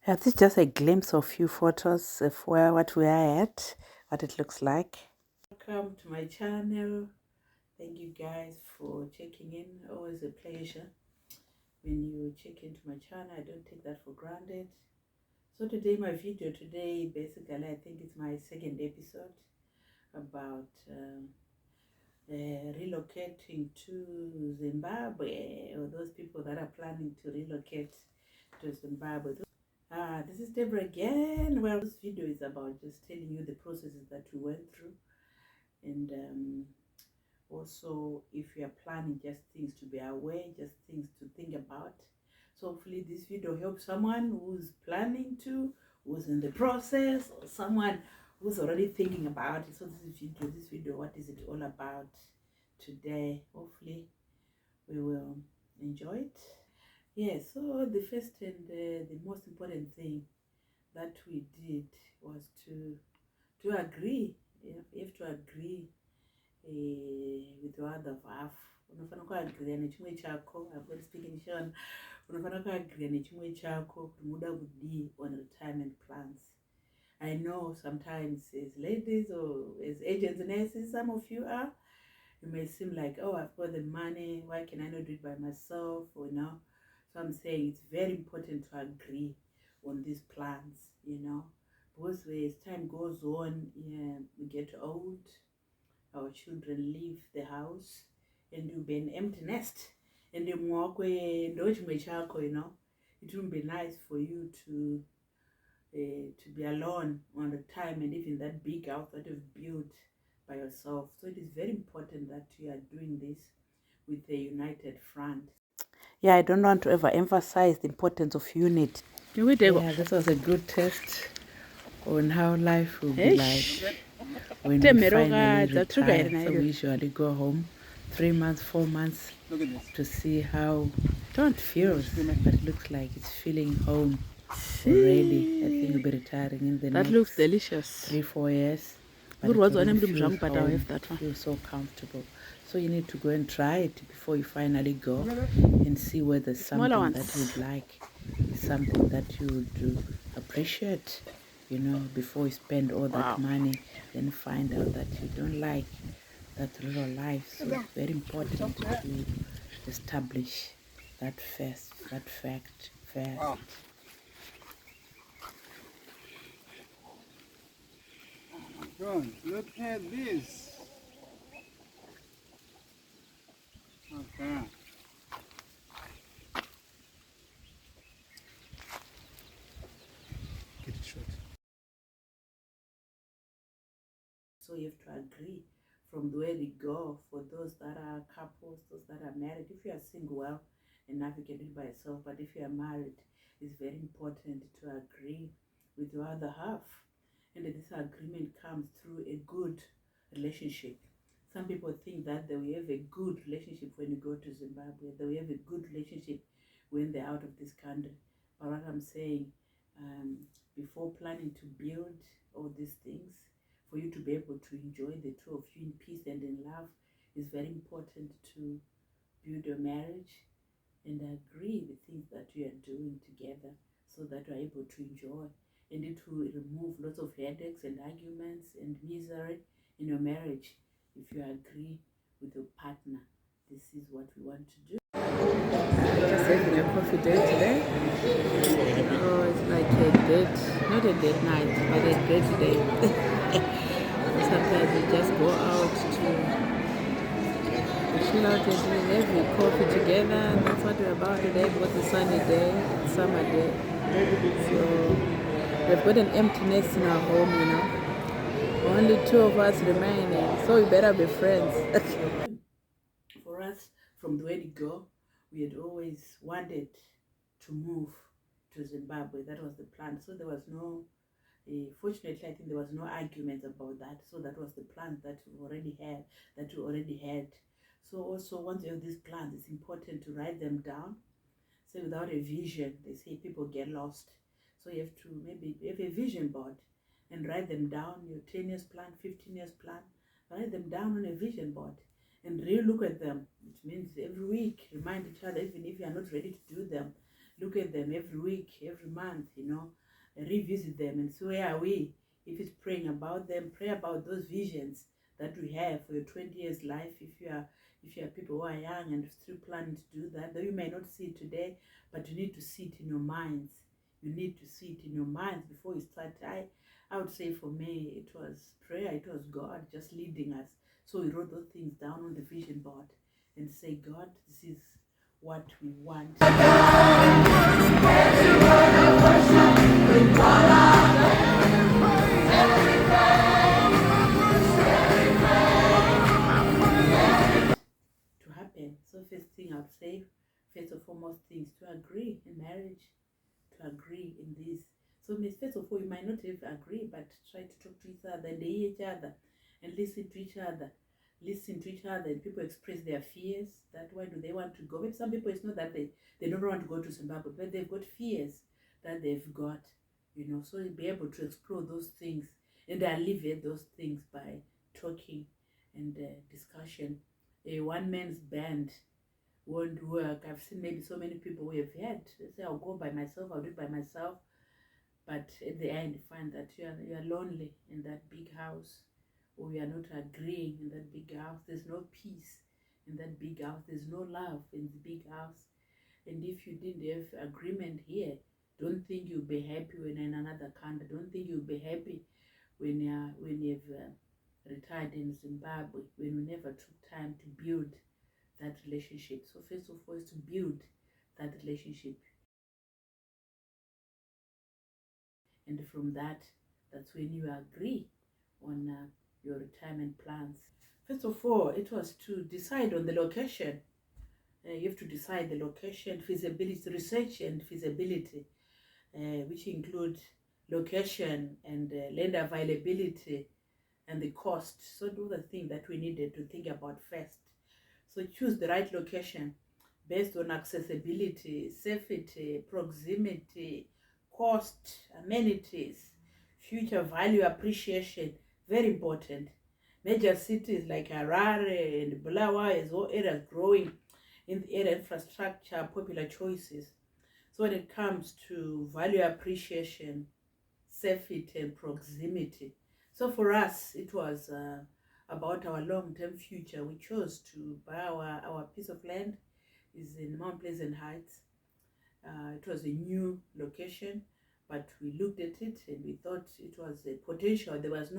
This is just a glimpse of few photos of what we are at, what it looks like. Welcome to my channel. Thank you guys for checking in. Always a pleasure when you check into my channel. I don't take that for granted. So today, my video today, basically, I think it's my second episode about relocating to Zimbabwe, or those people that are planning to relocate to Zimbabwe. This is Deborah again. Well, this video is about just telling you the processes that we went through, and also if you are planning, just things to be aware, just things to think about. So hopefully this video helps someone who's planning to, who's in the process, or someone who's already thinking about it. So this video, what is it all about today? Hopefully we will enjoy it. Yeah, so the first and the most important thing that we did was to agree. You have to agree with your other half. Unofana kuagreea nechimwe chako. I'm going to speak in Shona. Unofana kuagreea nechimwe chako kuti muda kudii on retirement plans. I know sometimes as ladies or as agents and nurses, some of you are, you may seem like, oh, I've got the money, why can I not do it by myself, or no. So I'm saying it's very important to agree on these plans, because as time goes on, we get old, our children leave the house, and you'll be an empty nest, and it won't be nice for you to be alone on retirement, even that big house that you've built by yourself. So it is very important that you are doing this with a united front. Yeah, I don't want to ever emphasize the importance of unity. Yeah, this was a good test on how life will be like when we finally retire. So we usually go home 3 months, 4 months to see how it feels, but it looks like it's feeling home already. I think we'll be retiring in the next looks delicious 3-4 years. But it feels so comfortable. So you need to go and try it before you finally go and see whether something that you'd like is something that you would appreciate, before you spend all that money, then find out that you don't like that real life. So it's very important to establish that fact first. Wow. God, look at this. Okay. Get it short. So you have to agree from where we go for those that are couples, those that are married. If you are single, well, enough you can do it by yourself. But if you are married, it's very important to agree with your other half. And this agreement comes through a good relationship. Some people think that they will have a good relationship when you go to Zimbabwe. They will have a good relationship when they're out of this country. But what I'm saying, before planning to build all these things, for you to be able to enjoy the two of you in peace and in love, it's very important to build your marriage and agree the things that you are doing together so that you are able to enjoy. And it will remove lots of headaches and arguments and misery in your marriage if you agree with your partner. This is what we want to do. Just having a coffee date today. Oh, it's like a date, not a date night, but a date day. Sometimes we just go out to chill out and have a coffee together. And that's what we're about today, because it's a sunny day, summer day. So we've got an empty nest in our home, Only 2 of us remaining, so we better be friends. For us, from the word go, we had always wanted to move to Zimbabwe. That was the plan. So there was no, fortunately, I think there was no argument about that. So that was the plan that we already had. So also, once you have these plans, it's important to write them down. So without a vision, they say people get lost. So you have to maybe have a vision board and write them down, your 10 years plan, 15 years plan, write them down on a vision board and really look at them, which means every week remind each other, even if you are not ready to do them, look at them them every week, every month, revisit them and see where are we. If it's praying about them, pray about those visions that we have for your 20 years life. If you are people who are young and still planning to do that, though you may not see it today, but you need to see it in your minds. You need to see it in your minds before you start. I would say for me, it was prayer, it was God just leading us. So we wrote those things down on the vision board and say, God, this is what we want. To happen. So first thing I would say, first of foremost things, to agree in marriage, to agree in this. So first of all, you might not have agree, but try to talk to each other and hear each other and listen to each other. Listen to each other, and people express their fears. That why do they want to go? Maybe some people, it's not that they don't want to go to Zimbabwe, but they've got fears that they've got, so you'll be able to explore those things and alleviate those things by talking and discussion. A one man's band won't work. I've seen maybe so many people who have had, they say, I'll go by myself, I'll do it by myself, but at the end you find that you are lonely in that big house, or you are not agreeing in that big house. There's no peace in that big house. There's no love in the big house. And if you didn't have agreement here, don't think you'll be happy when you're in another country. Don't think you'll be happy when you've retired in Zimbabwe, when you never took time to build that relationship. So first of all is to build that relationship. And from that's when you agree on your retirement plans. First of all, it was to decide on the location. You have to decide the location, feasibility, research and feasibility, which include location and land availability and the cost. So those are the things that we needed to think about first. So choose the right location based on accessibility, safety, proximity, cost, amenities, future value appreciation. Very important. Major cities like Harare and Bulawayo is all areas growing in the area infrastructure, popular choices. So when it comes to value appreciation, safety and proximity. So for us, it was about our long-term future. We chose to buy our piece of land is in Mount Pleasant Heights. It was a new location, but we looked at it and we thought it was a potential. It was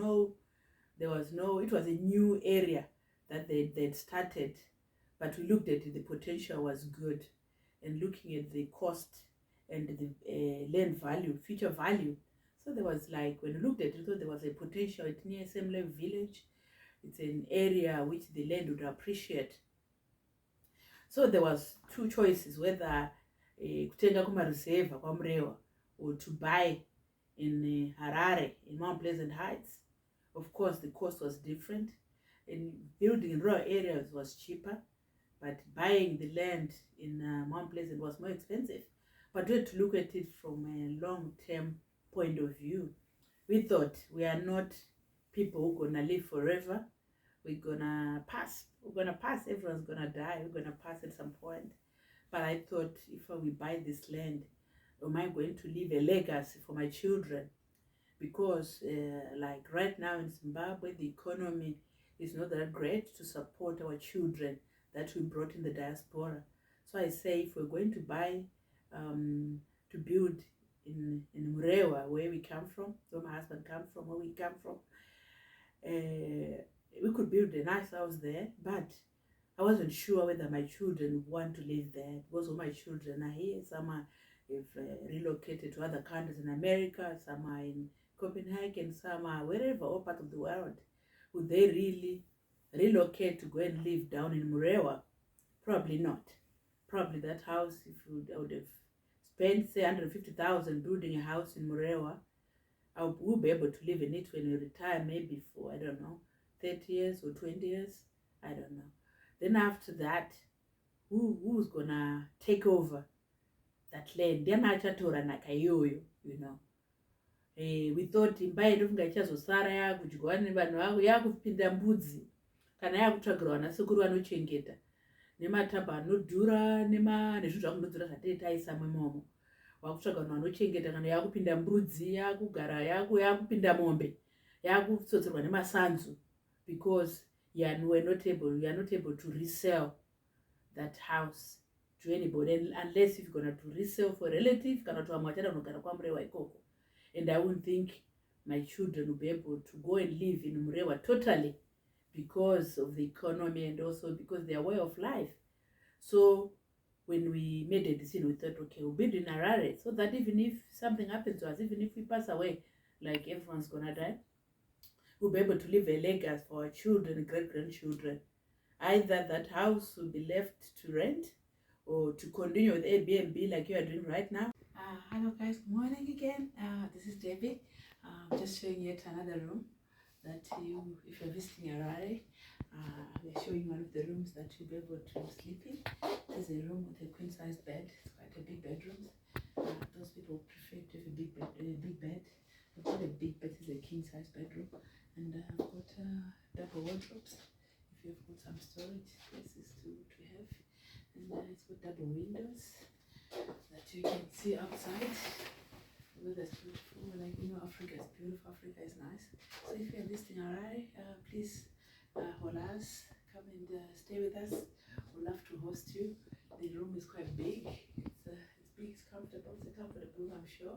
a new area that they'd started, but we looked at it, the potential was good. And looking at the cost and the land value, future value. So there was like, when we looked at it, there was a potential. It's near Assembly Village. It's an area which the land would appreciate. So there was two choices, whether kutenga kuma-reserve kwaMurewa or to buy in Harare, in Mount Pleasant Heights. Of course, the cost was different. And building in rural areas was cheaper, but buying the land in Mount Pleasant was more expensive. But we had to look at it from a long-term point of view. We thought we are not people who are going to live forever. We're going to pass. We're going to pass. Everyone's going to die. We're going to pass at some point. But I thought, if we buy this land, am I going to leave a legacy for my children? Because like right now in Zimbabwe, the economy is not that great to support our children that we brought in the diaspora. So I say, if we're going to buy, to build in Murewa, where we come from, where my husband comes from, where we come from, we could build a nice house there, but I wasn't sure whether my children want to live there, because all my children are here. Some have relocated to other countries in America, some are in Copenhagen, some are wherever, all part of the world. Would they really relocate to go and live down in Murewa? Probably not. Probably that house, if I would have spent, say, 150,000 building a house in Murewa, we'll be able to live in it when we retire, maybe for, I don't know, 30 years or 20 years. I don't know. Then after that, who's gonna take over that land? We thought imba yedu funga ichazosara yakudyiwa nevanhu vavo, yakupinda mbudzi kana yakutsvagirwa vanasekuru vanochengeta, nematabha anodhura nezvinhu zvakunodhura zvatei taisa mumomo. wakutsvaga vanhu vanochengeta, kana yakupinda mbudzi, yakugara yakupinda mombe, yakutsotserwa nemasanzu, because you are not able to resell that house to anybody, unless if you're going to resell for a relative kana kuti vamwe vachada kunogara kwamurewa ikoko. And I wouldn't think my children will be able to go and live in Murewa totally, because of the economy and also because their way of life. So when we made a decision, we thought, okay, we'll build in Harare, so that even if something happens to us, even if we pass away, like everyone's gonna die, we'll be able to leave a legacy for our children, great-grandchildren. Either that house will be left to rent or to continue with Airbnb like you are doing right now. Hello guys, good morning again. This is Debbie. Just showing yet another room that if you're visiting Harare, we're showing one of the rooms that you'll be able to sleep in. There's a room with a queen-size bed. It's quite a big bedroom. Those people prefer to have a big bed. I've got a big bed, it's a king-size bedroom, and I've got double wardrobes. If you've got some storage places to have, and it's got double windows that you can see outside. The weather's beautiful, like Africa is beautiful, Africa is nice. So if you're visiting Harare, please hold us, come and stay with us. We'd love to host you. The room is quite big. It's big, it's comfortable. It's a comfortable room, I'm sure.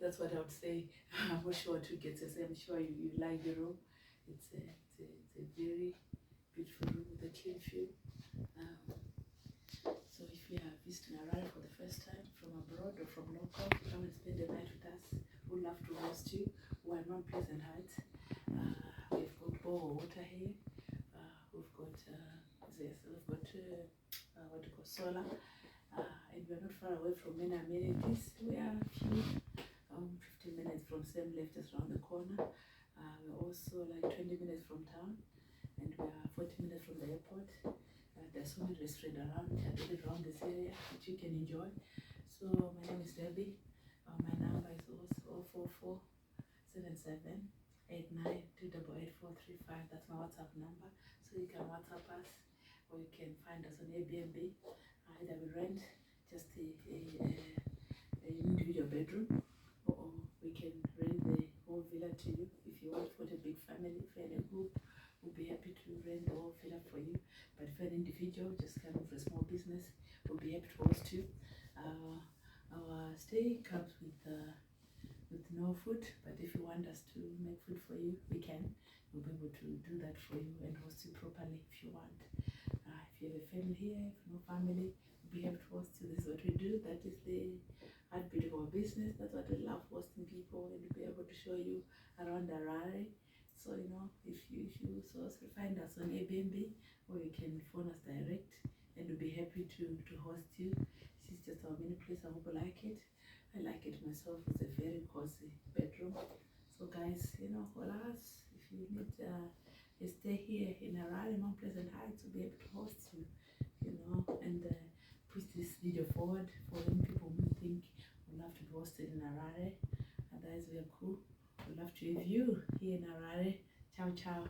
That's what I would say. I'm not sure what you get to say. I'm sure you like the room. It's a very beautiful room with a clean view. So if you are visiting Harare for the first time from abroad or from local, come and spend the night with us. We'd love to host you. We're non Pleasant Heights. We've got bore water here. We've got what do you call solar. And we're not far away from many amenities. We are a few 15 minutes from Sam Left, just around the corner. We're also like 20 minutes from town, and we are 40 minutes from the airport. There's so many restaurants around this area that you can enjoy. So my name is Debbie. My number is also 044 77 89 288 435. That's my WhatsApp number. So you can WhatsApp us, or you can find us on Airbnb. Either we rent just an individual bedroom, or we can rent the whole villa to you. If you want for a big family, if you're in a group, we'll be happy to rent the whole villa for you. But if you're an individual, just kind of a small business, we'll be happy to host you. Our stay comes with no food, but if you want us to make food for you, we can. We'll be able to do that for you and host you properly if you want. If you have a family here, if no family, we'll be able to host you. This is what we do. That is the heartbeat of our business. That's what we love, hosting people, and be able to show you around Harare. So if you so find us on Airbnb, or you can phone us direct, and we'll be happy to host you. This is just our mini place. I hope you like it. I like it myself. It's a very cozy bedroom. So guys, call us if you need a stay here in Harare, Mount Pleasant Heights, to be able to host you. And push this video forward for any people who think would love to be hosted in Harare. Otherwise, we are cool. We'd love to have you here in Harare. Ciao, ciao.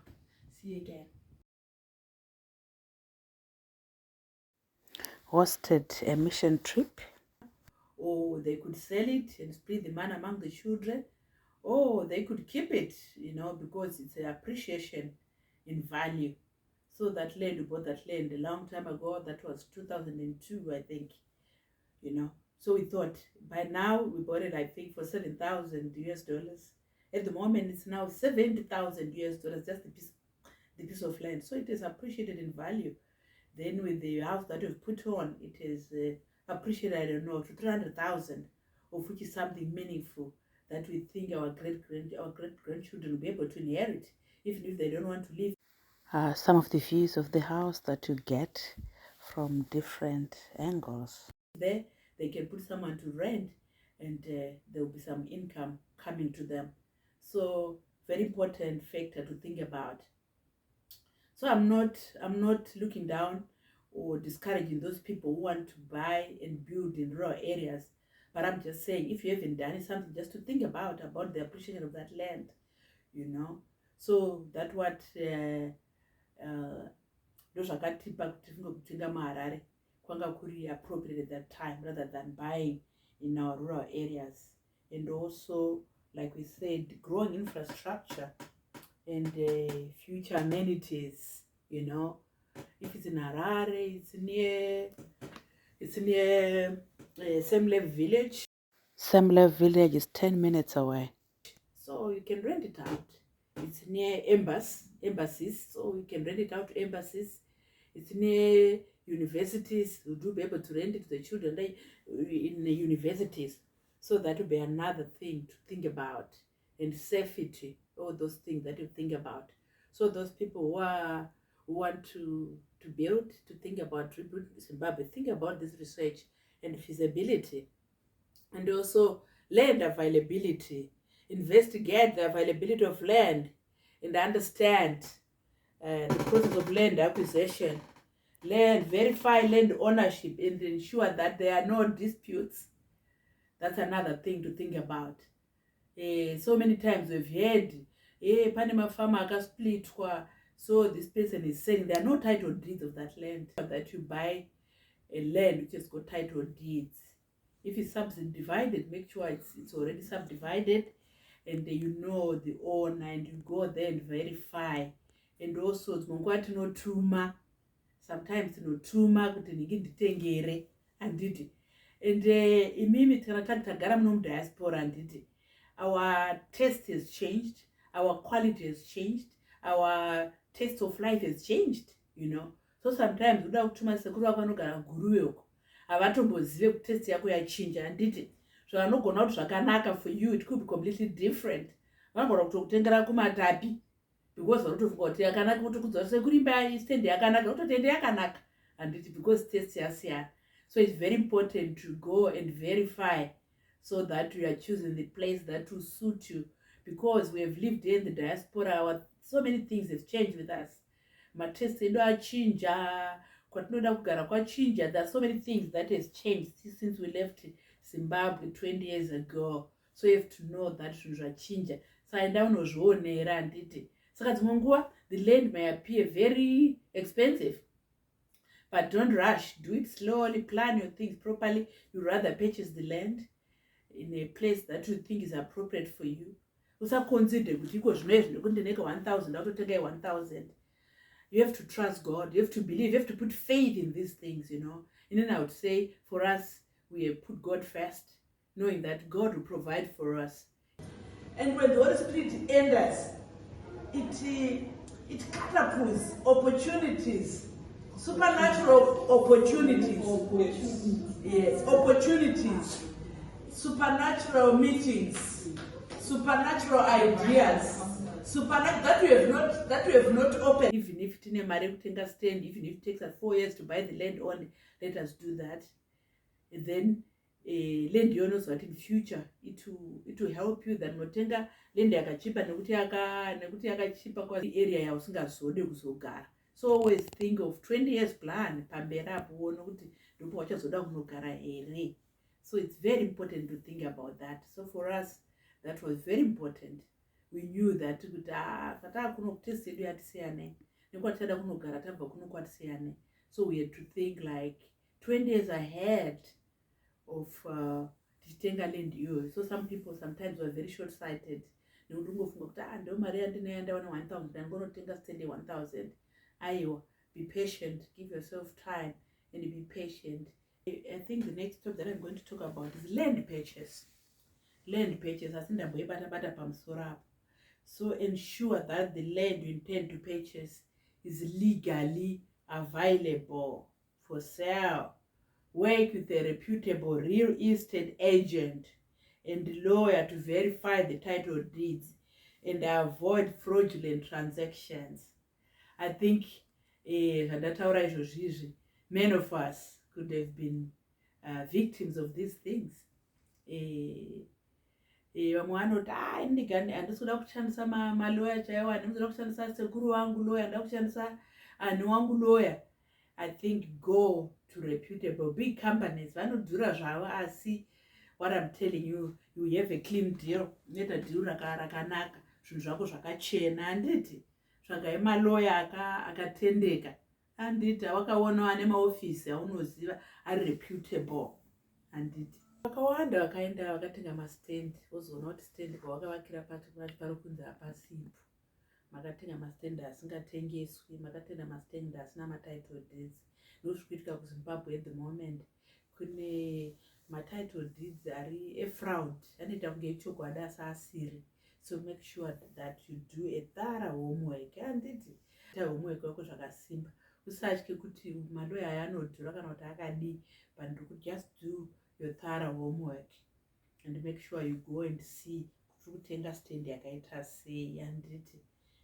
See you again. Hosted a mission trip, or they could sell it and split the money among the children, or they could keep it, because it's an appreciation in value. So that land, we bought that land a long time ago. That was 2002, I think. So we thought by now we bought it, I think, for $7,000. At the moment, it's now $70,000, just the piece of land. So it is appreciated in value. Then with the house that we've put on, it is appreciated, I don't know, to 300,000, of which is something meaningful that we think our great-grandchildren will be able to inherit, even if they don't want to live. Some of the views of the house that you get from different angles. There, they can put someone to rent, and there will be some income coming to them. So very important factor to think about. So I'm not looking down or discouraging those people who want to buy and build in rural areas, but I'm just saying, if you haven't done it, something just to think about the appreciation of that land. So that's what ndozvakatipa kuti tinge kutenga muHarare, kwanga kuri appropriate at that time rather than buying in our rural areas. And also, like we said, growing infrastructure and future amenities, you know. If it's in Harare, it's near Semle village. Semle village is 10 minutes away. So you can rent it out. It's near embassies, so you can rent it out to embassies. It's near universities. You do be able to rent it to the children in the universities. So that will be another thing to think about. And safety, all those things that you think about. So those people who want to build, to think about Zimbabwe, think about this research and feasibility. And also land availability. Investigate the availability of land and understand the process of land acquisition. Verify land ownership and ensure that there are no disputes. That's another thing to think about. So many times we've heard, Panama farmer splitwa, so this person is saying there are no title deeds of that land. That you buy a land which has got title deeds. If it's subdivided, make sure it's already subdivided, and you know the owner, and you go there and verify. And also, sometimes tinotuma kuti ndingi nditengere handiti. And imimi kana tagara muno diaspora handiti, our taste has changed, our quality has changed, our taste of life has changed, you know. So sometimes uda kutuma sekuru wako anogara Guruwe uko avatombozive kuti taste yako yachinja handiti. Zvanogona kuti zvakanaka for you, it could be completely different. Vanogona kutokutengera kuMatapi because vanotofunga kuti yakanaka, kuti kudzorese kurimba stand yakanaka, utotende yakanaka handiti, because taste yasiyana. So it's very important to go and verify so that you are choosing the place that will suit you, because we have lived in the diaspora. So many things have changed with us. Matest edu achinja, kwatinoda kugara kwachinja. There are so many things that has changed since we left Zimbabwe 20 years ago. So you have to know that zvachinja. So I don't know handiti. Saka dzimwe nguva the land may appear very expensive, but don't rush. Do it slowly. Plan your things properly. You rather purchase the land in a place that you think is appropriate for you. Usaconsider kuti iko zvino izvi ndikundineka 1,000 autotenga 1,000. You have to trust God. You have to believe. You have to put faith in these things, you know. And then I would say, for us, we have put God first, knowing that God will provide for us. And when the Holy Spirit enters, it catapults opportunities, supernatural opportunities. Yes, opportunities, supernatural meetings, supernatural ideas. That we have not opened. Even if tine mari kutenga stand, even if it takes us 4 years to buy the land only, let us do that. And then land knows that in future it will help you than notenga land yakachipa nekuti yakachipa kwa area yausingazode kuzogara. So always think of 20 years plan pamberi apo uone kuti ndipo wachazoda kunogara here. So it's very important to think about that. So for us, that was very important. We knew that kata kuno kutest edu yatisiyane nekwatada kunogara tabva kuno kwatisiyane. So we had to think like 20 years ahead of tichitenga land iyoyo. So some people sometimes were very short-sighted. Nekuti ungofunga kuti ndo mari yandinayo ndawana 1,000 ndangonotenga stand 1,000. Aiwa, be patient, give yourself time and be patient. I think the next topic that I'm going to talk about is land purchase. Land purchase, asindamboibata pamusoro apo. So ensure that the land you intend to purchase is legally available for sale. Work with a reputable real estate agent and lawyer to verify the title deeds and avoid fraudulent transactions. I think many of us could have been victims of these things. Vamwe vanoti handisikuda kushandisa maloya chaiwo, handinoda kushandisa sekuru wangu loya, ndoda kushandisa ani wangu loya. I think go to reputable big companies. Vanodhura zvavo, asi what I'm telling you, you have a clean deal. Unoita deal rakanaka, zvinhu zvako zvakachena handiti. Tsvagai maloya akatendeka handiti wakaonawo nemaofisi aunoziva ari reputable. Handiti vakawanda vakaenda vakatenga mastendi, wozoona kuti stendi kwavakavakira pacho pari kunzi hapasipo. Makatenga mastendi asingatengeswi, makatenga mastendi asina matitle deeds. Ndozviri kuitika kuZimbabwe at the moment. Kune matitle deeds ari fraud, anoita kunge chokwadi asi asiri. So make sure that you do a thorough homework. Handiti homework yako zvakasimba, usatye kuti maloya aya anodhura kana kuti akadii, but just do your thorough homework and make sure you go and see kuti kutenga stand yakaita sei. Handiti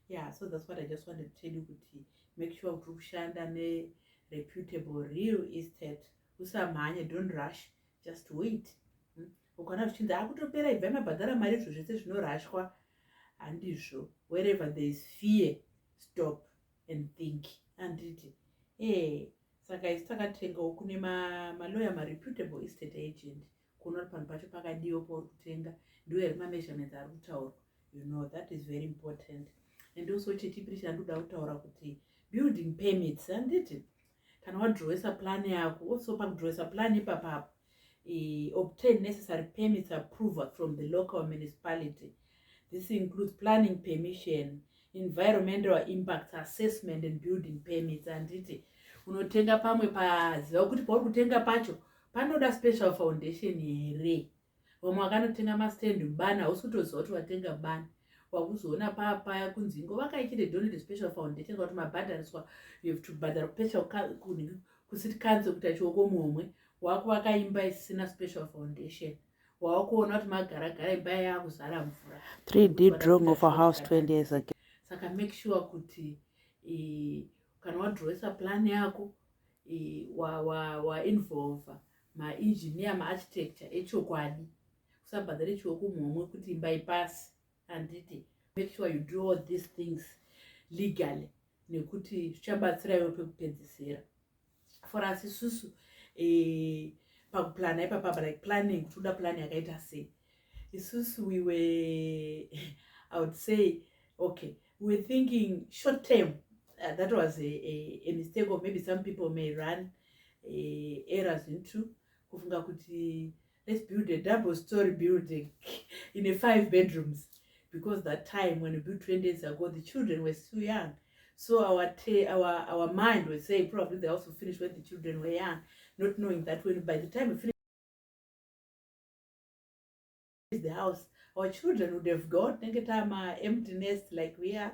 yeah, so that's what I just wanted to tell you, kuti make sure kuti kushanda reputable real estate. Usamhanye, don't rush, just wait. Ukaona zvichinzi akutopera ibva mabhadhara mari izvo zvese zvinorashwa, handizvo. Wherever there is fear, stop and think. Handiti saka isi takatengawo kune maloya mareputable estate agent, kuona panhu pacho pakadiwo pauri kutenga, ndiwo here mameasurements ari kutaurwa. That is very important. And also chechipiri chandoda kutaura kuti building permits. Handiti kana wadrowesa plan yako, also pakudrowesa plan ipapapo, obtain necessary permits approval from the local municipality. This includes planning permission, environmental impact assessment and building permits. Handiti unotenga pamwe paziva kuti pauri kutenga pacho panoda special foundation here. Vamwe vakanotenga mastendi mubani, hausi kutoziva kuti watenga bani, wakuzoona paya kunzi ngovakaitire donate special foundation kuti mabhadhariswa, you have to bhadhara special kusiti council kuti achioko mumwe wako wakaimba isina special foundation, wakuona kuti magara imba yakuzara mvura. 3D drawing of a house 20 years ago. Saka make sure kuti kana wadrowesa plan yako involve engineer, architecture echokwadi, usabhadhare chioko mumwe kuti imba ipasi. Handiti make sure you do all these things legally, nekuti zvichabatsira iwe pekupedzisira. For us isusu pakuplana ipapapa, like planning, kuti uda plan yakaita sei, isusu we were I would say, okay, we were thinking short term. That was a mistake, or maybe some people may run errors into kufunga kuti let's build a double-story building in a 5 bedrooms, because that time when we built 20 years ago, the children were still young. So our mind was saying probably they also finished when the children were young, not knowing that by the time we finished the house, our children would have gone empty nest like we are.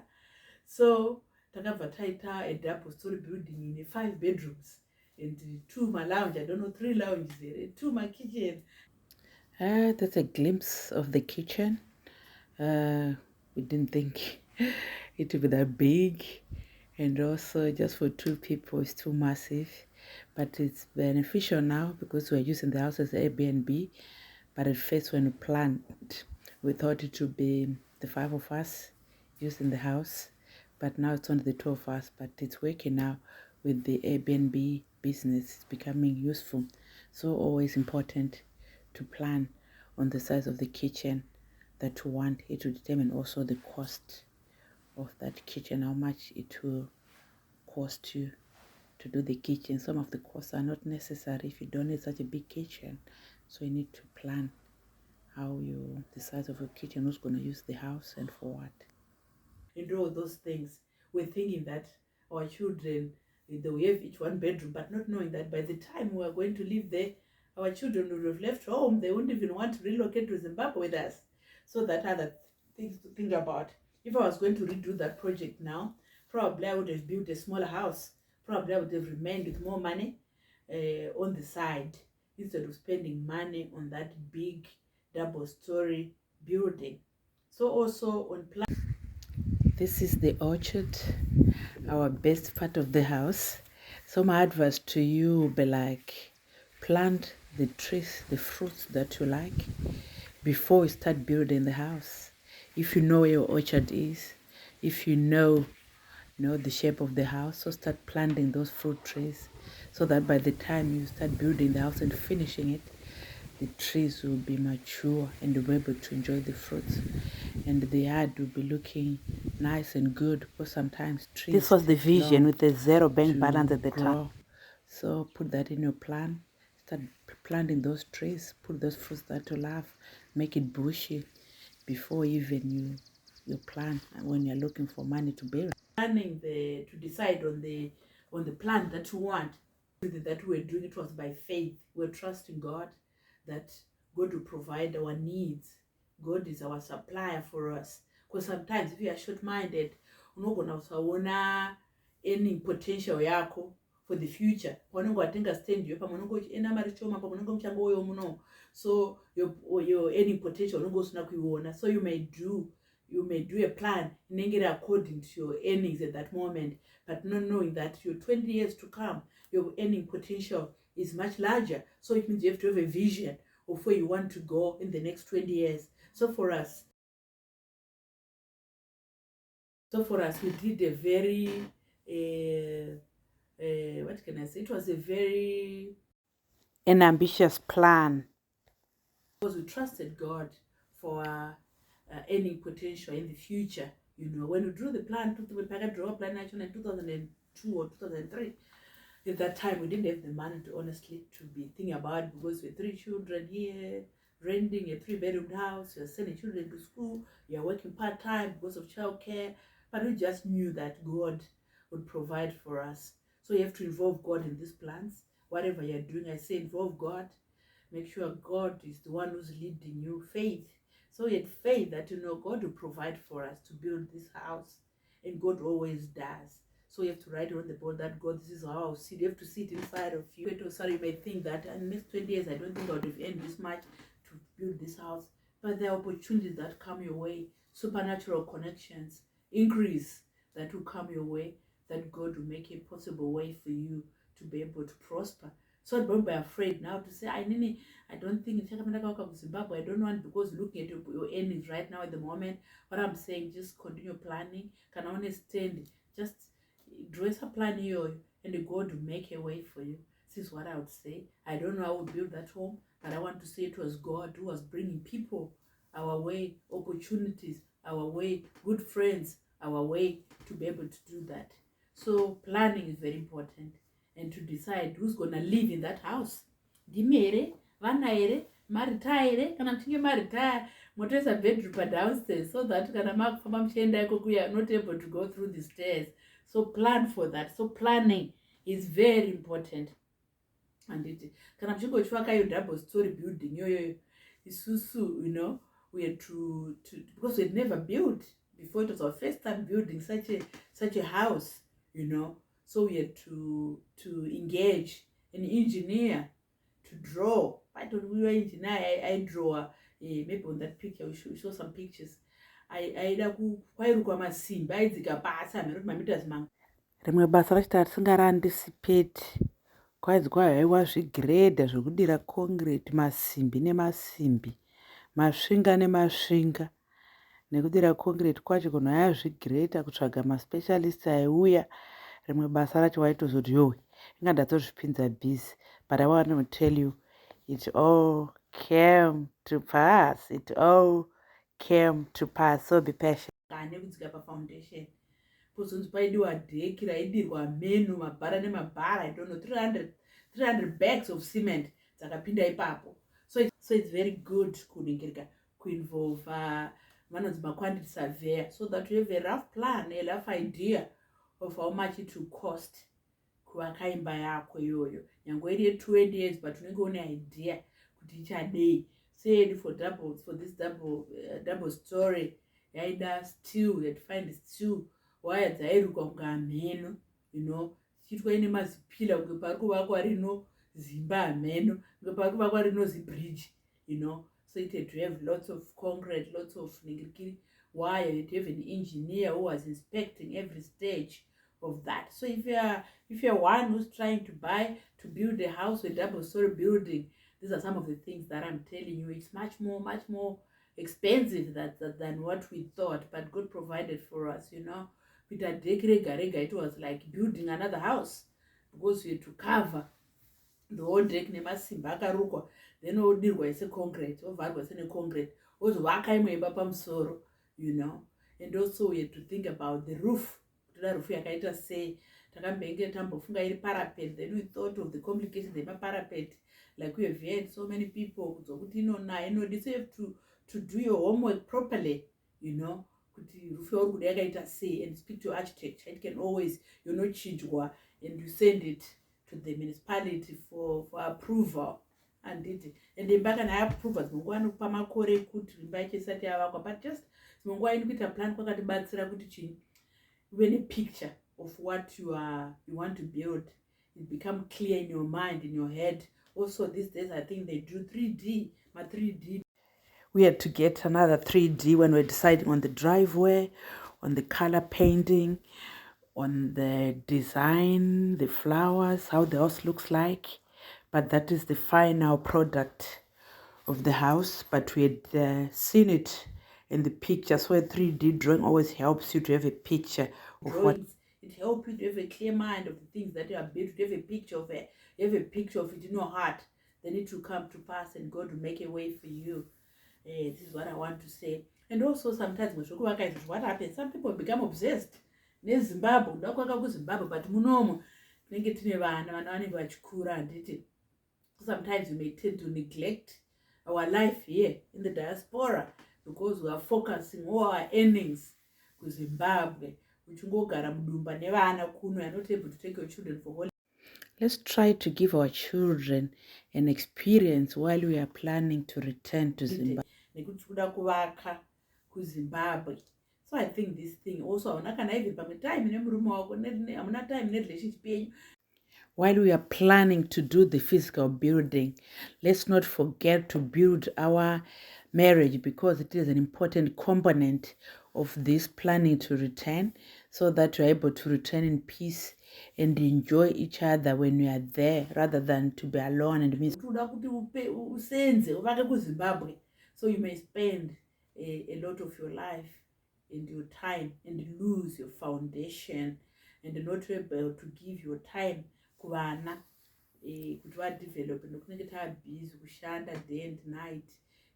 So takabva taita a double-story building in 5 bedrooms and 2 lounge, I don't know, 3 lounges there, 2 kitchen. That's a glimpse of the kitchen. We didn't think it would be that big, and also just for 2 people it's too massive, but it's beneficial now because we're using the house as Airbnb. But at first when we planned, we thought it would be the 5 of us using the house, but now it's only the 2 of us. But it's working now with the Airbnb business. It's becoming useful. So always important to plan on the size of the kitchen that you want. It will determine also the cost of that kitchen, how much it will cost you to do the kitchen. Some of the costs are not necessary if you don't need such a big kitchen, so you need to plan the size of your kitchen, who's going to use the house and for what. And all those things, we're thinking that our children, they will have each 1 bedroom, but not knowing that by the time we are going to live there, our children would have left home. They wouldn't even want to relocate to Zimbabwe with us. So that other things to think about. If I was going to redo that project now, probably I would have built a smaller house. Probably I would have remained with more money on the side, instead of spending money on that big double-story building. So also on plan. This is the orchard, our best part of the house. So my advice to you will be like, plant the trees, the fruits that you like before you start building the house. If you know where your orchard is, if you know the shape of the house, so start planting those fruit trees, so that by the time you start building the house and finishing it, the trees will be mature and you'll be able to enjoy the fruits, and the yard will be looking nice and good, because sometimes trees. This was the vision with the zero bank balance at the top. So put that in your plan. Start planting those trees. Put those fruits that you love. Make it bushy before even you plan. And when you're looking for money to build, planning to decide on the plan that you want. That we're doing it was by faith. We're trusting God that God will provide our needs. God is our supplier for us. Because sometimes if you are short-minded, unogona kusaona earning potential yako for the future. Paunenge watenga stand yo pamunenge uchienda mari shoma pamunenge muchangoyo muno. So your earning potential unenge usina kuiona. So you may do a plan according to your earnings at that moment, but not knowing that your 20 years to come, your earning potential is much larger. So it means you have to have a vision of where you want to go in the next 20 years. So for us, we did a very, what can I say? It was an ambitious plan. Because we trusted God for earning potential in the future. When we drew the plan, we drew a plan actually in 2002 or 2003. At that time, we didn't have the money to honestly to be thinking about it, because we're 3 children here, renting a 3-bedroom house, you're sending children to school, you're working part-time because of childcare. But we just knew that God would provide for us. So you have to involve God in these plans. Whatever you're doing, I say involve God. Make sure God is the one who's leading you. Faith. So you had faith that God will provide for us to build this house. And God always does. So you have to write on the board that God, this is how I'll see. You have to see it inside of you. Sorry, you may think that in the next 20 years, I don't think I would have earned this much to build this house. But there are opportunities that come your way. Supernatural connections, increase that will come your way, that God will make a possible way for you to be able to prosper. So don't be afraid now to say, I don't think Zimbabwe. I don't want, because looking at your earnings right now at the moment. What I'm saying, just continue planning. Can only stand, just dress a plan here, and God will make a way for you. This is what I would say. I don't know how we build that home, but I want to say it was God who was bringing people our way, opportunities our way, good friends our way, to be able to do that. So planning is very important, and to decide who's going to live in that house. Dimere, vana ere, maritire ere, kana mchinge maritire, motoisa bedroom downstairs, so that kana makufamba muchienda ikoku, you are not able to go through the stairs. So plan for that. So planning is very important. And kana mchingochivaka your double story building yoyo isusu, we had to because we had never built before. It was our first time building such a house, so we had to engage an engineer to draw. But we were engineer, I draw maybe on that picture we show some pictures. Aida kwairukwa masimbi aidzika pasi amhere kuti mameters mangu. Rimwe basa rachiti hatisingarantisipeti kwaizi kwahaiwa zvigiredha zvekudira concrete, masimbi nemasimbi, masvinga nemasvinga. Nekudira concrete kwacho kunhu haya zvigiredha, kutsvaga maspecialist aiuya. Rimwe basa racho waitozoti yowe inga ndatozvipinza busy, but I want to tell you it all came to pass. It all came to pass. So be patient. Nekudzika pafoundation pozonzi paidiwa dheki raidirwa menu, mabhara nemabhara, I don't know, 300 bags of cement dzakapinda ipapo. So it's very good kuinvolve vanonzi quantity surveyor, so that you have a rough plan, a rough idea of how much it will cost kuvaka imba yako iyoyo. Nyangwe iri 20 years, but unenge une idea kuti ichadei. Say for this double story, yaida steel, you had to find steel, waya dzairukwa kunga mheno, chiitwa ine mazipila kunge pari kuvakwa rino zimba mheno, kunge pari kuvakwa rino zibridge, so it had to have lots of concrete, lots of wire. You had to have an engineer who was inspecting every stage of that. So if you're one who's trying to build a house, a double-story building, these are some of the things that I'm telling you. It's much more expensive than what we thought, but God provided for us, Peter Deck, it was like building another house, because we had to cover the whole deck nemasimba akarukwa, then odirwa ise concrete, ovharwa sene concrete, ozovaka imwe imba pamusoro, And also we have to think about the roof. The roof yakaita say takambenge tambofunga iri parapet, then we thought of the complications of parapet, like we have had so many people so you have to do your homework properly, you know, roof yakaita say, and speak to architect. It can always, chijwa, and you send it to the municipality for approval. And mbaka naapprova dzimwe anokupa makore ekuti imba yacho isati yavakwa, but just dzimwe nguva inokuita plan kwakatibatsira kuti chini, uve nepicture of what you want to build. It become clear in your mind, in your head. Also these days I think they do 3D. My 3D, we had to get another 3D when we're deciding on the driveway, on the color painting, on the design, the flowers, how the house looks like. But that is the final product of the house. But we had seen it in the picture. So a 3D drawing always helps you to have a picture of what it helps you to have a clear mind of the things that you are built, to have a picture of it. You have a picture of it in your heart. Then it will come to pass and God will make a way for you. This is what I want to say. And also sometimes what happens, some people become obsessed. Zimbabwe, Zimbabwe, but munomo tinenge tine vana vanenge vachikura, handiti. Sometimes we may tend to neglect our life here in the diaspora because we are focusing all our earnings to Zimbabwe. Uchingogara mudumba nevana kuno, you are not able to take your children for holiday. Let's try to give our children an experience while we are planning to return to Zimbabwe. So I think this thing also, while we are planning to do the physical building, let's not forget to build our marriage, because it is an important component of this planning to return, so that you're able to return in peace and enjoy each other when we are there, rather than to be alone and miss. So you may spend a lot of your life and your time and lose your foundation and not able to give your time kuvana kuti vadevelop nokunenge taabhizi kushanda day and night,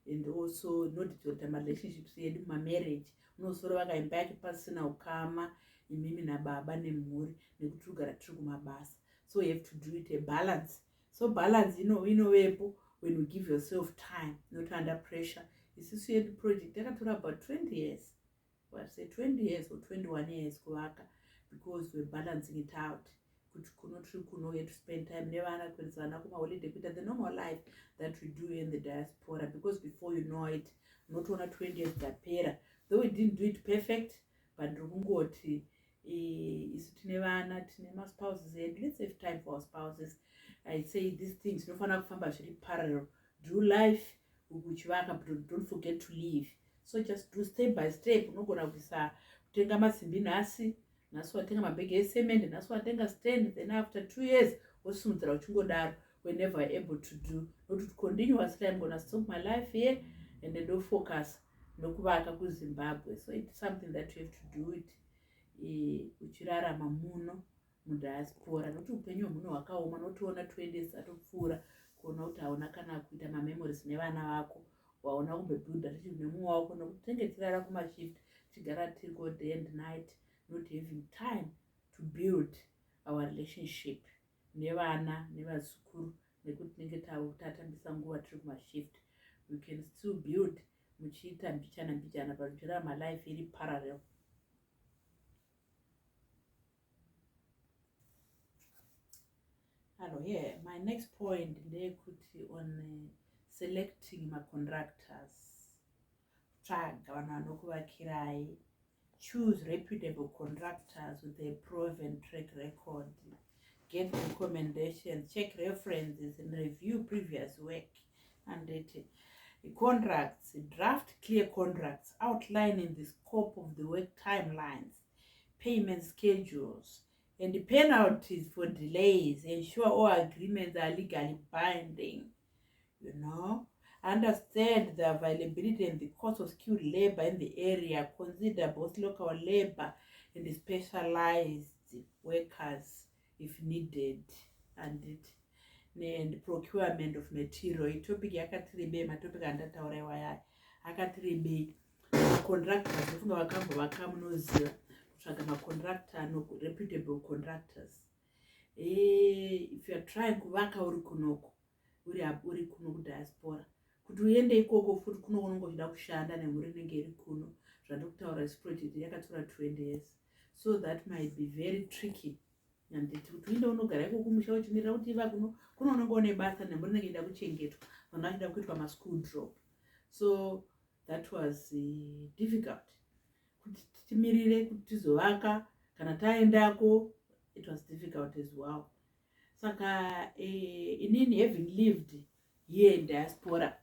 and also nodidota marelationships edu mumarriage unosoro vakaimba yake pasina ukama, imimi nababa nemhuri, nekuti kugara tiri kumabasa. So you have to do it a balance. So balance inovepo when you give yourself time, not under pressure. Isisu yedu project yakatora about 20 years, well, say 20 years or 21 years kuvaka, because we're balancing it out. You have to spend time nevana kuenzana kumaholiday kuita the normal life that we do in the diaspora, because before you know it, not only 20 years dzapera, though we didn't do it perfect, but rungoti isu tine vana, tine maspouses edu, let's have time for our spouses. I say these things nofana kufamba zviri parallel. Do life uchivaka, but don't forget to live. So just do step by step. Unogona kutenga masimbi nhasi watenga mabhegi esemende, nhasi watenga stand, then after 2 years wosimudzira uchingodaro, we're never able to do. Not to continuously, I'm gonna stop my life here and then don't focus nokuvaka kuZimbabwe. So it's something that you have to do it uchirarama muno mudiaspora, noti upenyu hwemuno hwakaoma, notiona 20 years atopfuura kuona kuti hauna kana kuita mamemories nevana vako, waona kumbebuilda tichi nemumwe wako, nokuti tenge tirara kumashift, tigara tiri day and night, not having time to build our relationship nevana nevazukuru, nekuti tinenge tatambisa nguva tiri kumashift. We can still build muchiita mbichana but uchirarama life iri parallel. Yeah, my next point on selecting my contractors. Choose reputable contractors with a proven track record. Get recommendations, check references, and review previous work. And contracts, draft clear contracts outlining the scope of the work timelines, payment schedules, and the penalties for delays. Ensure all agreements are legally binding. Understand the availability and the cost of skilled labor in the area. Consider both local labor and the specialized workers if needed. And procurement of material. Topic yakatirebe, matopic andataura waya akatirebe. macontractors ndofunga vakambovaka munoziva kutsvaga macontractor reputable contractors. If you are trying kuvaka uri kunoko uri kuno kudiaspora kuti uende ikoko futi kuno unenge uchida kushanda nemhuri inenge iri kuno zvandokutaura isi project yakatora 20 years, so that might be very tricky. Handiti kuti uinde unogara ikoko kumusha uchimirira kuti iva kuno unenge une basa nemhuri inenge ida kuchengetwa vanga vachida kuitwa maschool drop. So that was difficult kuti timirire kuti tizovaka kana taendako. It was difficult as well. Saka inini having lived here in diaspora,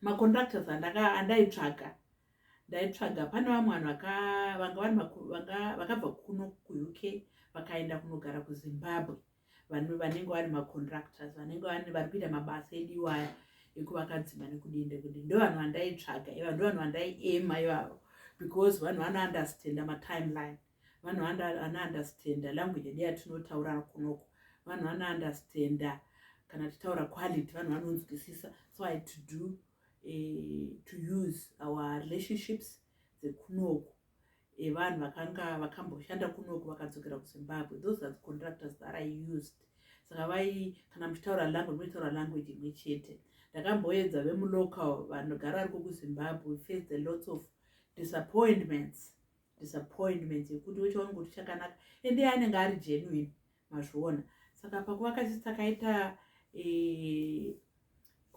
macontractors andaitsvaga pane vamwe vanhu vakabva kuno kuuk vakaenda kunogara kuzimbabwe, vanhu vanenge vari macontractors vanenge vari kuita mabasa ediwaya ekuvakadzimba nekudinde ndo vanhu vandaitsvaga ndo vanhu vandaiema ivavo, because vanhu vanounderstanda matimeline, vanhu vanounderstanda language yedu yatinotaura kunoko, vanhu vanounderstanda kana titaura quality, vanhu vanonzwisisa. So I had to use our relationships dzekunoku vanhu vakamboshanda kunoku vakadzokera kuzimbabwe. Those are the contractors that I used. Saka kana muchitaura language muchitaura language imwe chete. Ndakamboedza vemulocal vanogara variko kuzimbabwe. We faced a lot of disappointments yekuti uchiona kuti chakanaka ende anenge ari genuine mazviona. Saka pakuvaka chisi takaita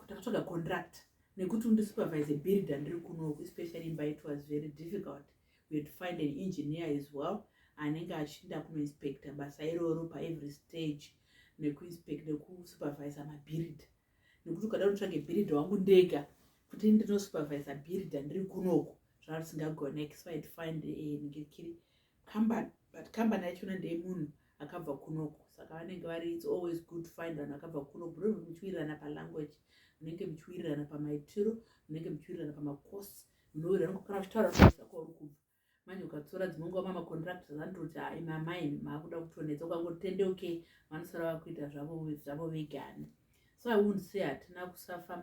takatsvaga contract nekuti undisupervise builder ndiri kunoku, especially imba it was very difficult. We had to find an engineer as well anenge achinda kunoinspecta basa iroro paevery stage nekuinspect nekusupervise mabuilder, nekuti ukada kutsvage builder wangu ndega kuti ndinosupervise builder ndiri kunoku zvava zvisingagoneki. So I had to find ningekiri company, but company yachona ndemunhu akabva kunoku. Saka vanenge vari it's always good to find vanhu akabva kunoku, munenge muchiwirirana palanguage, munenge muchiwirirana pamaitiro, munenge muchiwirirana pamacosts, munowirirana kana uchitaura zako uri kubva. Manje ukatora dzimwe mamacontractors anototi imamaini maakuda kutonetsa, ukangotendeuke vanosara vakuita zvavo vegani. So I wouldn't say hatina kusafa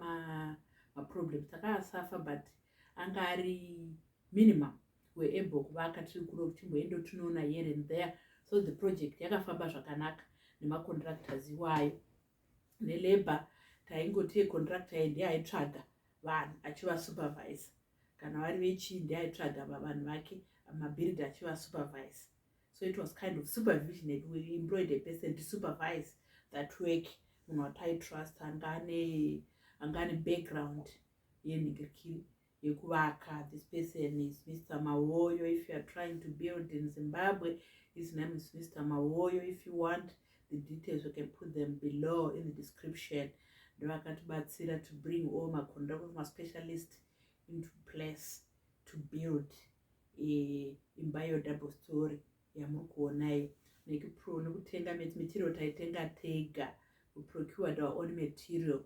maproblems, takasafa but anga ari minimum. We're able kuvaka tiri kuno kuchimboendo tinoona here and there. So the project yakafamba zvakanaka nemacontractors iwayo nelabor. Taingoti contractor ndiye aitsvaga vanhu achivasupervise, kana vari vechii ndiye aitsvaga vanhu vake mabuilder achivasupervise. So it was kind of supervision that we employed a person to supervise that work. Munhu wataitrust angane background yenhingirikiri yekuvaka. This person is Mr. Mawoyo. If you are trying to build in Zimbabwe, his name is Mr. Mawoyo. If you want the details, we can put them below in the description. Ndovakatibatsira to bring all my contractors, my specialists into place to build imba double story yamuri kuonayo, nekutenga material taitenga tega. We procured our own material.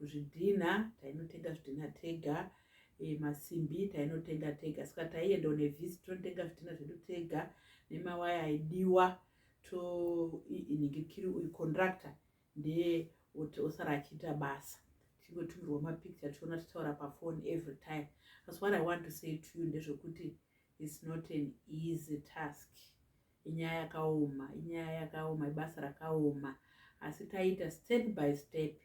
Kuzvidhina tainotenga zvidhina tega, masimbi tainotenga tega. Saka taienda nevhisi tonotenga zvidhina zvedu tega, nemawaya aidiwa ningikiri uyu contractor ndiye osara achiita basa. Tingotumirwa mapicture tiona tichitaura pafone every time. That's what I want to say to you, ndezvekuti it's not an easy task. Inyaya yakaoma, ibasa rakaoma. Asi taita step by step,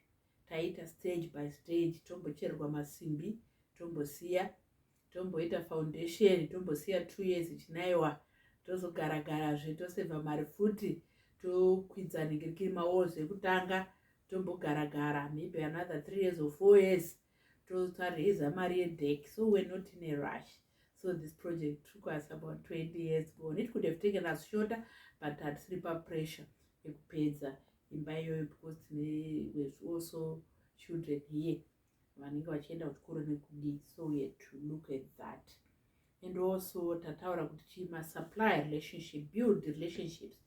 taita stage by stage, tombochererwa masimbi, tombosiya, tomboita foundation, tombosiya 2 years ichinaiwa, tozogaragarazve, tosevha mari futi, tokwidza ningirikiri mawalls ekutanga, tombogaragara maybe another 3 years or 4 years, totareza mari yedeck. So we're not in a rush. So this project took us about 20 years gone. It could have taken us shorter, but had sleeper pressure ekupedza imba iyoyo, because there's also children here vanenge vachienda kuchikoro nekudii. So we had to look at that. And also tataura kuti supply relationship, build relationships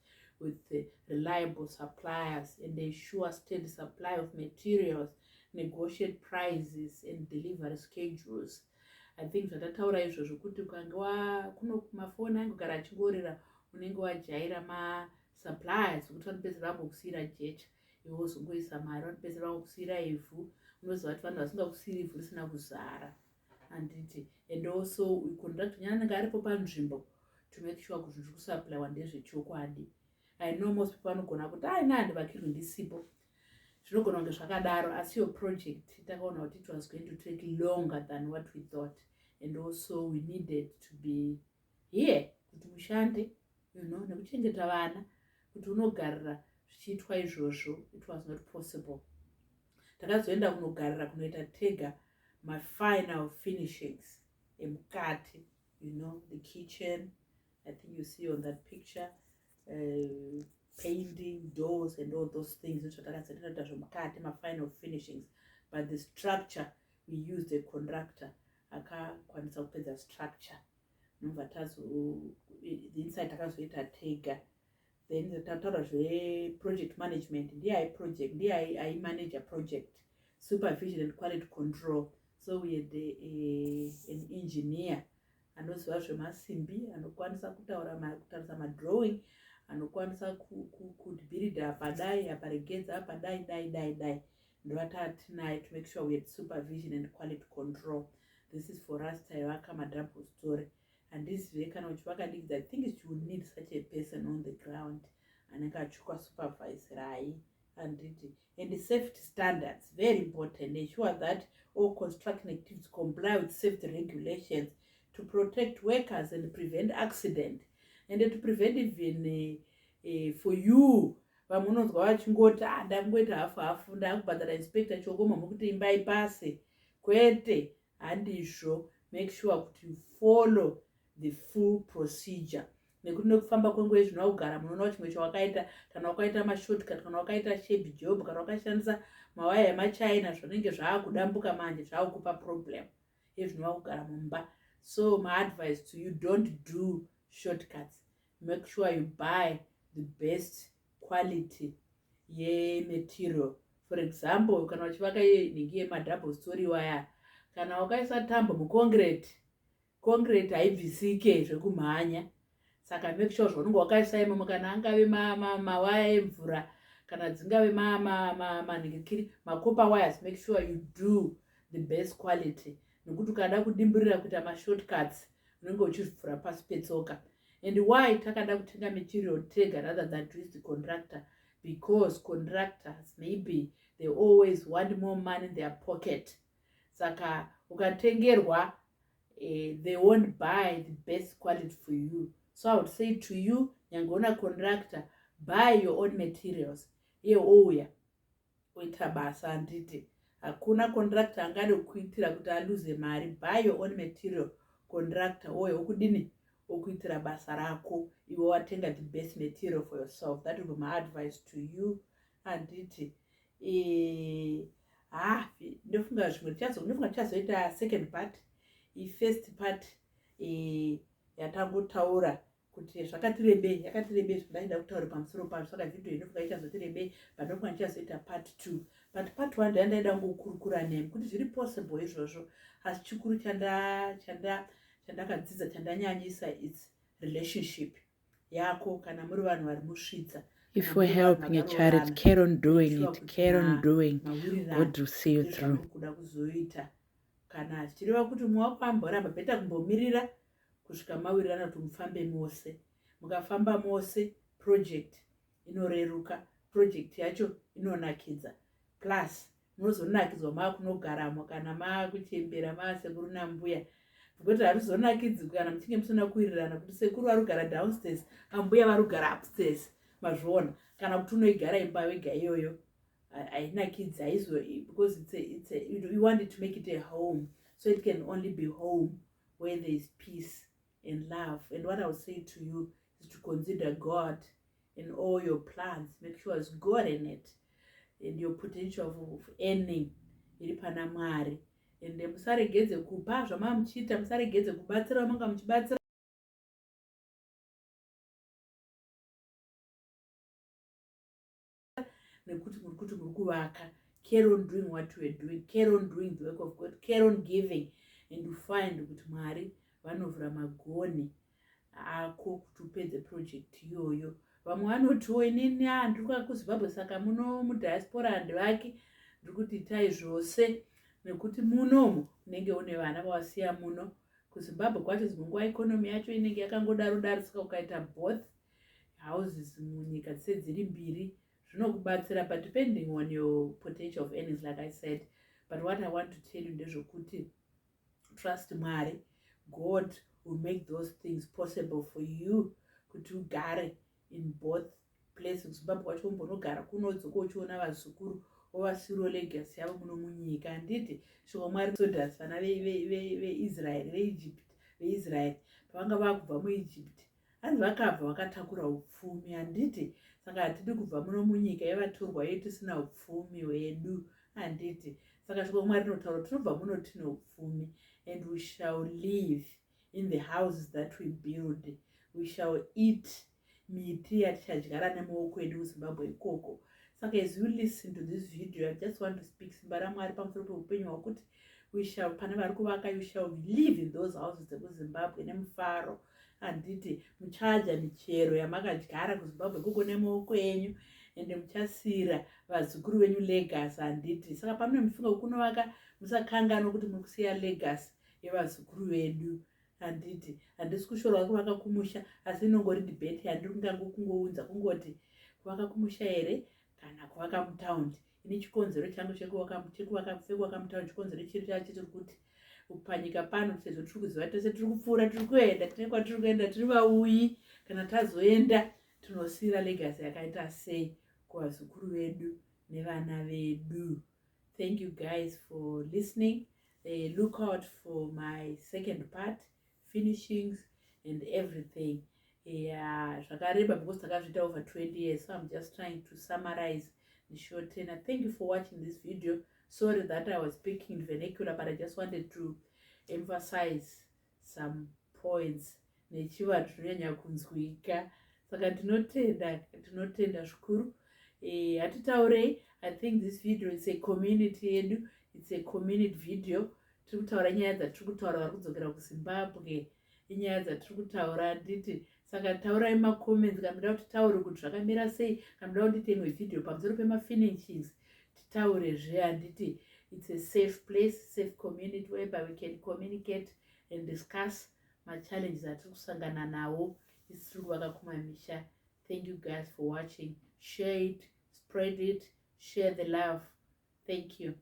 with the reliable suppliers and ensure steady supply of materials, negotiate prices and delivery schedules. I think zvatataura izvozvo kuti ukanga kuno kumafoni angogara achingorira unenge wajaira masuppliers kuti vanopedzera vangokusiyira jecha, iwe wozongoisa mari, vanopedzera vangokusiyira ivhu, unoziva kuti vanhu vasingakusiyira ivhu risina kuzara. and also contractor anenge aripo panzvimbo to make sure kuti zviri kusupplywa ndezvechokwadi. I know most people vanogona kuti handivakirwi ndisipo, zvinogona kunge zvakadaro, asi your project takaona kuti it was going to take longer than what we thought, and also we needed to be here kuti mushande, nekuchengeta vana, kuti unogarira zvichiitwa izvozvo, it was not possible. Takazoenda kunogarira kunoita tega final finishings emukati, the kitchen, I think you see on that picture, painting, doors and all those things, which are final finishings. But the structure, we used a contractor akakwanisa kupedza structure. The inside takazoita tega. Then tataura project management, ndiye aimanage a project, supervision and quality control. So we had an engineer anoziva zvemasimbi, anokwanisa kutarisa madrawing, anokwanisa kubuilda apa dai, apa regedza apa dai. Ndowatinaye to make sure we had supervision and quality control. This is for us taivaka madouble story. And this kana uchivakadikidza, I think you would need such a person on the ground anenge achukwa supervisorai and the safety standards, very important. Ensure that all construction activities comply with safety regulations to protect workers and prevent accident, and to prevent even for you vamunonzwa vachingoti ndangoita hafu ndakubhadhara inspector chokoma mukuti imba ipase, kwete, handizvo. Make sure kuti you follow the full procedure. Nekuti nekufamba kwenguva zvino kugara munoona chimwe chawakaita, kana wakaita mashortcut, kana wakaita shape job, kana wakashandisa mawaya emachina zvinenge zvaakudambuka manje zvaakupa problem ezvino kugara mumba. So my advice to you, don't do shortcuts. Make sure you buy the best quality material. For example, kana uchivaka nhingi yemadouble story wire, kana wakaisa tambo muconcrete, concrete haibvisike zvekumhanya. Saka make sure zvaunenge wakaisa imomo, kana angave mawaya emvura, kana dzingave manhingikiri macopper wires, make sure you do the best quality. Nekuti ukada kudimburira kuita mashortcuts unenge uchivhura pasi petsoka. And why takada kutenga material tega rather than to use the contractor? Because contractors, maybe they always want more money in their pocket. Saka ukatengerwa, they won't buy the best quality for you. So I would say to you, nyangona contractor, buy your own materials. Iye ouya oita basa handiti. Hakuna contractor angade kuitira kuti aluze mari. Buy your own material. Contractor ouya okudini okuitira basa rako, iwe watenga the best material for yourself. That will be my advice to you. Handiti ndofunga zvimwe tichazoita second part. First part yatangotaura kuti zvakatirembei, zvindaida kutaura pamusoro pazvo. Saka video inofunga ichazotirembei, but ndofunga tichazoita part 2. But part 1 ndaida ngokurukura nemi kuti zviri possible izvozvo. Asi chikuru chandakadzidza, chandanyanyisa, it's relationship yako kana muri vanhu vari musvitsa. If we're helping each other, carry on doing it, carry on doing. God will see you through. Kana zvichireva kuti muwako amboramba, bheta kumbomirira kusvika mawirirana kuti mufambe mose. Mukafamba mose, project inoreruka, project yacho inonakidza. Plus munozonakidzwa maakunogaramo kana maakuchembera maasekuru nambuya. Because haruzonakidzwi kana muchinge musina kuwirirana kuti sekuru varugara downstairs, ambuya varugara upstairs. Mazviona, kana kuti unoigara imba wega iyoyo, hainakidzi, haizoi, because you want it to make it a home. So it can only be home where there is peace and love. And what I would say to you is to consider God in all your plans. Make sure it's God in it. And your potential of earning iri pana Mwari. And musaregedze kupa zvamamuchita, musaregedze kubatsira vamanga muchibatsira. Nekuti muri kuvaka. Carry on doing what you are doing. Carry on doing the work of God. Carry on giving. And you find kuti Mwari vanovhura magoni ako kuti upedze project iyoyo. Vamwe vanotiwo inini ndiri kuZimbabwe saka muno mudiaspora handivaki, ndiri kuti itai zvose. nekuti munomu unenge une vana vawasiya muno. KuZimbabwe kwacho nguva ikonomi yacho inenge yakangodaro daro, saka ukaita both houses munyika dzese dziri mbiri zvinokubatsira, but depending on your potential of earnings, like I said. But what I want to tell you ndezvokuti trust Mwari. God will make those things possible for you kuti ugare in both places. KuZimbabwe kwacho umbonogara kunodzoka uchiona vazukuru ovasiro legacy yavo muno munyika. Handiti shoko Mwari Exodus, vana veIsraeri, veIsraeri pavanga vakubva muEgypt, hanzi vakabva vakatakura upfumi. Handiti saka hatidi kubva muno munyika yavatorwa iyo tisina upfumi hwedu. Handiti saka shoko Mwari rinotaura tinobva muno tine upfumi, and we shall live in the houses that we build. We shall eat miti yatichadyara nemaoko edu kuZimbabwe ikoko. Saka as you listen to this video, I just want to speak simba raMwari pamusoro peupenyu hwakuti we shall, pane vari kuvaka, you shall live in those houses dzekuZimbabwe nemufaro. Handiti muchadya michero yamakadyara kuZimbabwe ikoko nemaoko enyu, ende muchasira vazukuru venyu legacy. Handiti saka pamune mufunga kunovaka, musakanganwa kuti muri kusiya legacy yevazukuru vedu. Handiti handisi kushorwa kuvaka kumusha, asi inongori debate yandiri kungounza kungoti kuvaka kumusha here kana kuvaka mutaundi. Ini chikonzero changu chekuvaka mutaundi, chikonzero chiri chachiri kuti panyika pano sezvo tiri kuziva tese tiri kupfuura, tiri kuenda, tine kwatiri kuenda, tiri vauyi. Kana tazoenda tinosiyira legacy yakaita sei kuvazukuru vedu nevana vedu. Thank you guys for listening. Look out for my second part, finishings and everything. Zvakareba because takazviita over 20 years, so I'm just trying to summarize the short. And thank you for watching this video. Sorry that I was speaking vernacular, but I just wanted to emphasize some points nechivanhu chinonyanya kunzwika. Saka tinotenda zvikuru. Hatitaurei, I think this video is a community yedu, it's a community video. Tiri kutaura nyaya dzatiri kutaura vari kudzokera kuZimbabwe, inyaya dzatiri kutaura. Handiti saka taurai macomments kana muda kuti taure kuti zvakamira sei, kana muda kuti tiimwe video pamusoro pemafinishings titaurezve. Handiti it's a safe place, safe community whereby we can communicate and discuss machallenges atiri kusangana nawo isi tiri kuvaka kumamisha. Thank you guys for watching. Share it, spread it, share the love. Thank you.